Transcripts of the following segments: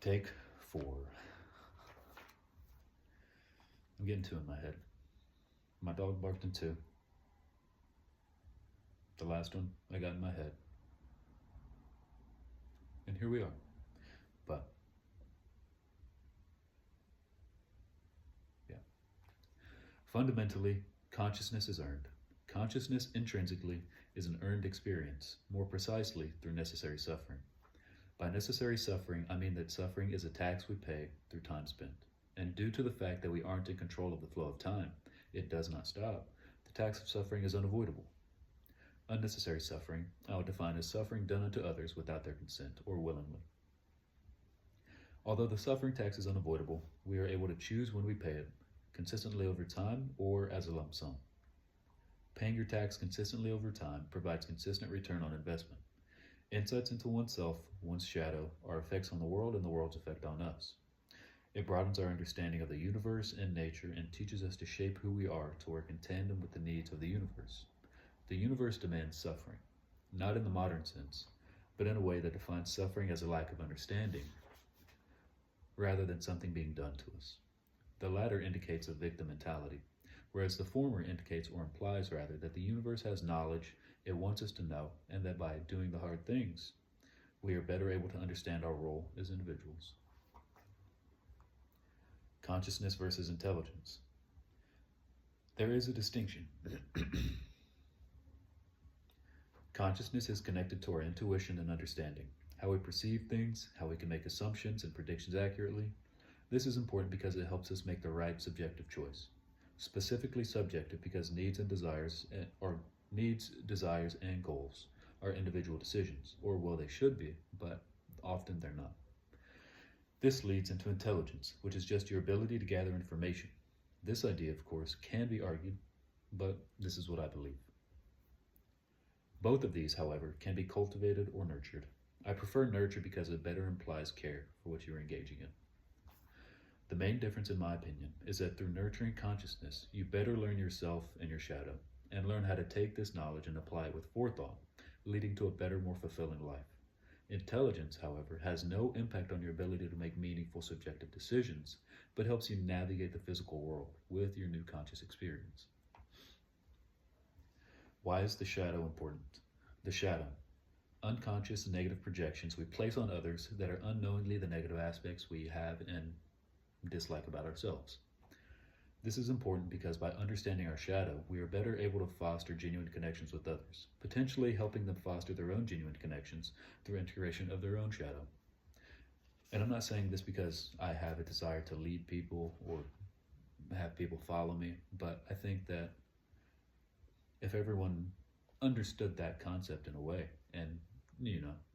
Take 4. I'm getting 2 in my head. My dog barked in 2. The last one I got in my head. And here we are. But, yeah. Fundamentally, consciousness is earned. Consciousness intrinsically is an earned experience, more precisely through necessary suffering. By necessary suffering, I mean that suffering is a tax we pay through time spent. And due to the fact that we aren't in control of the flow of time, it does not stop. The tax of suffering is unavoidable. Unnecessary suffering, I would define as suffering done unto others without their consent or willingly. Although the suffering tax is unavoidable, we are able to choose when we pay it, consistently over time or as a lump sum. Paying your tax consistently over time provides consistent return on investment. Insights into oneself, one's shadow, our effects on the world and the world's effect on us. It broadens our understanding of the universe and nature and teaches us to shape who we are to work in tandem with the needs of the universe. The universe demands suffering, not in the modern sense, but in a way that defines suffering as a lack of understanding, rather than something being done to us. The latter indicates a victim mentality, whereas the former indicates or implies rather that the universe has knowledge it wants us to know, and that by doing the hard things, we are better able to understand our role as individuals. Consciousness versus intelligence. There is a distinction. Consciousness is connected to our intuition and understanding, how we perceive things, how we can make assumptions and predictions accurately. This is important because it helps us make the right subjective choice. Specifically subjective because needs, desires, and goals are individual decisions, or well, they should be, but often they're not. This leads into intelligence, which is just your ability to gather information. This idea, of course, can be argued, but this is what I believe. Both of these, however, can be cultivated or nurtured. I prefer nurture because it better implies care for what you're engaging in. The main difference, in my opinion, is that through nurturing consciousness, you better learn yourself and your shadow, and learn how to take this knowledge and apply it with forethought, leading to a better, more fulfilling life. Intelligence, however, has no impact on your ability to make meaningful subjective decisions, but helps you navigate the physical world with your new conscious experience. Why is the shadow important? The shadow. Unconscious negative projections we place on others that are unknowingly the negative aspects we have and dislike about ourselves. This is important because by understanding our shadow, we are better able to foster genuine connections with others, potentially helping them foster their own genuine connections through integration of their own shadow. And I'm not saying this because I have a desire to lead people or have people follow me, but I think that if everyone understood that concept in a way and,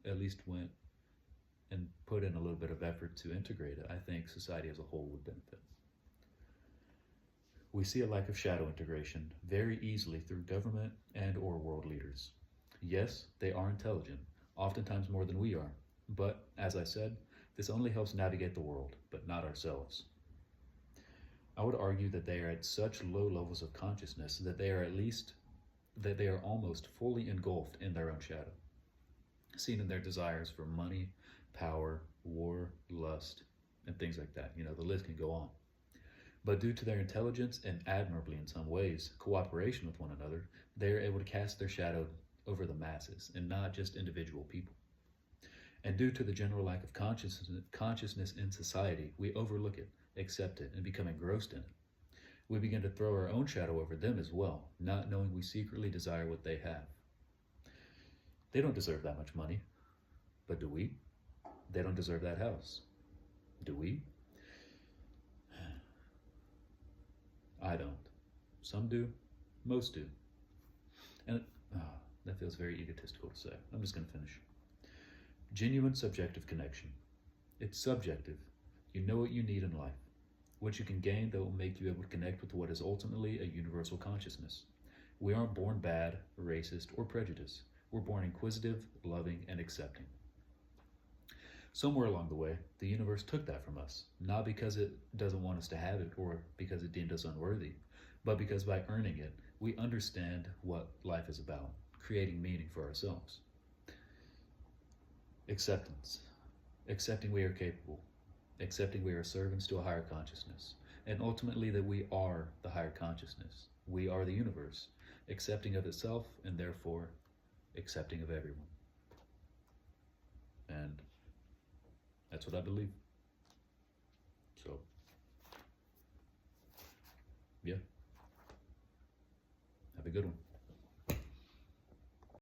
at least went and put in a little bit of effort to integrate it, I think society as a whole would benefit. We see a lack of shadow integration very easily through government and or world leaders. Yes, they are intelligent, oftentimes more than we are, but as I said, this only helps navigate the world, but not ourselves. I would argue that they are at such low levels of consciousness that they are almost fully engulfed in their own shadow, seen in their desires for money, power, war, lust, and things like that. The list can go on. But due to their intelligence and admirably in some ways, cooperation with one another, they are able to cast their shadow over the masses and not just individual people. And due to the general lack of consciousness in society, we overlook it, accept it, and become engrossed in it. We begin to throw our own shadow over them as well, not knowing we secretly desire what they have. They don't deserve that much money, but do we? They don't deserve that house. Do we? I don't. Some do. Most do. And that feels very egotistical to say. I'm just going to finish. Genuine subjective connection. It's subjective. You know what you need in life, what you can gain that will make you able to connect with what is ultimately a universal consciousness. We aren't born bad, racist, or prejudiced. We're born inquisitive, loving, and accepting. Somewhere along the way, the universe took that from us, not because it doesn't want us to have it or because it deemed us unworthy, but because by earning it, we understand what life is about, creating meaning for ourselves. Acceptance. Accepting we are capable. accepting we are servants to a higher consciousness, and ultimately that we are the higher consciousness. We are the universe, accepting of itself and therefore accepting of everyone. And that's what I believe. So, yeah. Have a good one.